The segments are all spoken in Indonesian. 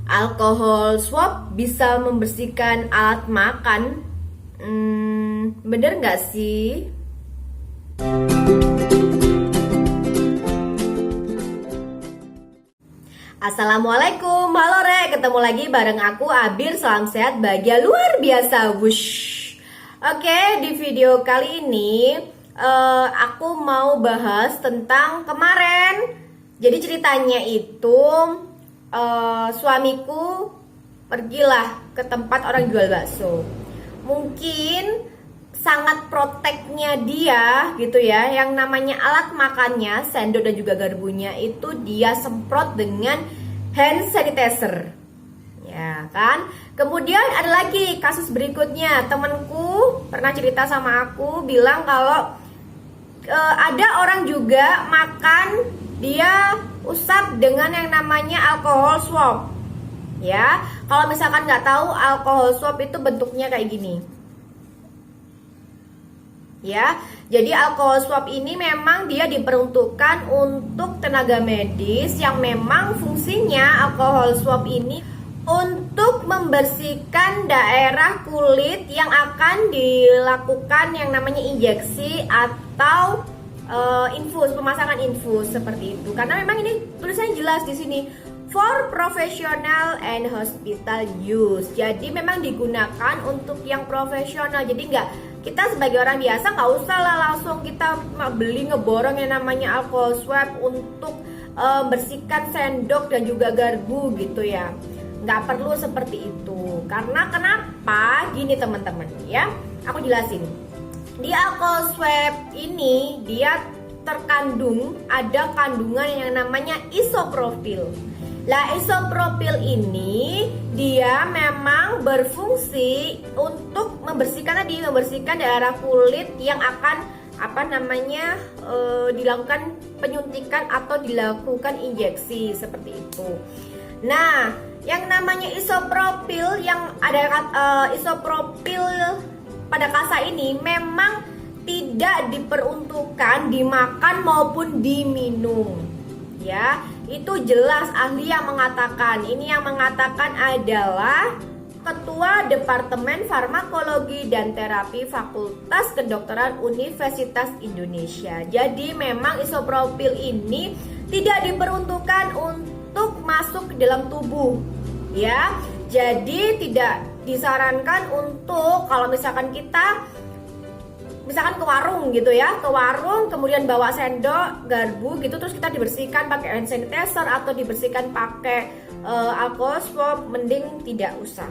Alkohol swab bisa membersihkan alat makan. Bener nggak sih? Assalamualaikum, halo Re, ketemu lagi bareng aku Abir. Salam sehat, bahagia luar biasa. Wush. Oke, di video kali ini aku mau bahas tentang kemarin. Jadi ceritanya itu suamiku pergilah ke tempat orang jual bakso. Mungkin sangat proteknya dia gitu ya, yang namanya alat makannya, sendok dan juga garpunya itu dia semprot dengan hand sanitizer. Ya kan? Kemudian ada lagi kasus berikutnya, temanku pernah cerita sama aku bilang kalau ada orang juga makan, dia usap dengan yang namanya alkohol swab. Ya, kalau misalkan nggak tahu, alkohol swab itu bentuknya kayak gini. Ya, jadi alkohol swab ini memang dia diperuntukkan untuk tenaga medis yang memang fungsinya alkohol swab ini untuk membersihkan daerah kulit yang akan dilakukan yang namanya injeksi atau infus, pemasangan infus seperti itu. Karena memang ini tulisannya jelas di sini, for professional and hospital use. Jadi memang digunakan untuk yang profesional. Jadi kita sebagai orang biasa nggak usah lah langsung kita beli ngeborong yang namanya alcohol swab untuk bersihkan sendok dan juga garpu gitu ya. Nggak perlu seperti itu. Karena kenapa? Gini teman-teman ya, aku jelasin. Di alcohol swab ini dia terkandung ada kandungan yang namanya isopropil. Lah, isopropil ini dia memang berfungsi untuk membersihkan daerah kulit yang akan dilakukan penyuntikan atau dilakukan injeksi seperti itu. Nah, yang namanya isopropil, yang ada isopropil pada kasa ini memang tidak diperuntukkan dimakan maupun diminum. Ya, itu jelas ahli yang mengatakan. Ini yang mengatakan adalah Ketua Departemen Farmakologi dan Terapi Fakultas Kedokteran Universitas Indonesia. Jadi memang isopropil ini tidak diperuntukkan untuk masuk ke dalam tubuh. Ya, jadi tidak disarankan untuk kalau misalkan kita ke warung gitu ya, ke warung kemudian bawa sendok, garpu gitu, terus kita dibersihkan pakai hand sanitizer atau dibersihkan pakai alcohol swab, mending tidak usah.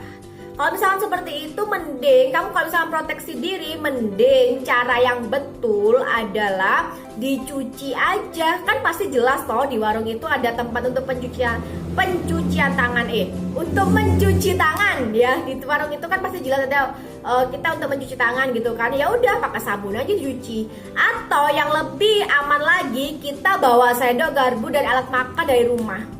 Kalau misalkan seperti itu, mending kamu kalau misalkan proteksi diri, mending cara yang betul adalah dicuci aja. Kan pasti jelas toh di warung itu ada tempat untuk pencucian tangan untuk mencuci tangan ya. Di warung itu kan pasti jelas ada kita untuk mencuci tangan gitu kan. Ya udah pakai sabun aja dicuci. Atau yang lebih aman lagi, kita bawa sendok, garpu dan alat makan dari rumah.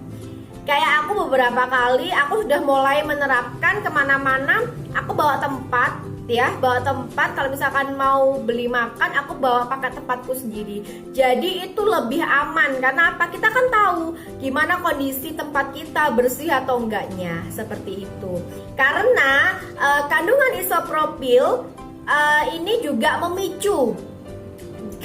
Kayak aku beberapa kali aku sudah mulai menerapkan kemana-mana, aku bawa tempat ya, kalau misalkan mau beli makan aku bawa pakai tempatku sendiri. Jadi itu lebih aman karena apa? Kita kan tahu gimana kondisi tempat kita, bersih atau enggaknya, seperti itu. Karena kandungan isopropil ini juga memicu.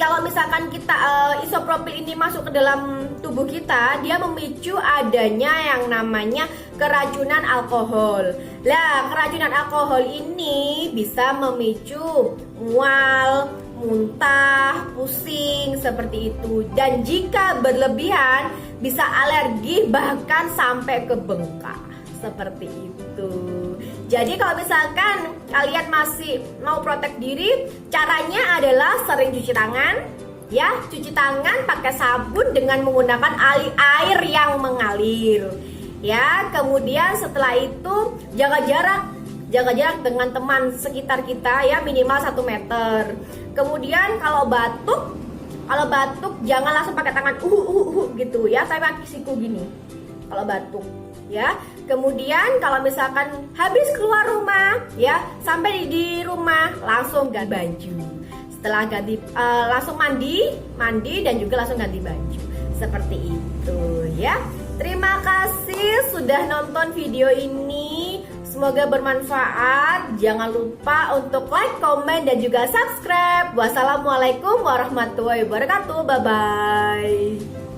Kalau misalkan kita isopropil ini masuk ke dalam tubuh kita, dia memicu adanya yang namanya keracunan alkohol. Lah, keracunan alkohol ini bisa memicu mual, muntah, pusing seperti itu. Dan jika berlebihan bisa alergi bahkan sampai ke bengkak. Seperti itu. Jadi kalau misalkan kalian masih mau protek diri, caranya adalah sering cuci tangan. Ya, cuci tangan pakai sabun dengan menggunakan air yang mengalir. Ya, kemudian setelah itu jaga jarak dengan teman sekitar kita ya, minimal 1 meter. Kemudian kalau batuk jangan langsung pakai tangan gitu ya, tapi pakai siku gini. Kalau batuk ya. Kemudian kalau misalkan habis keluar rumah ya, sampai di rumah langsung ganti baju. Setelah ganti langsung mandi dan juga langsung ganti baju. Seperti itu ya. Terima kasih sudah nonton video ini. Semoga bermanfaat. Jangan lupa untuk like, komen, dan juga subscribe. Wassalamualaikum warahmatullahi wabarakatuh. Bye-bye.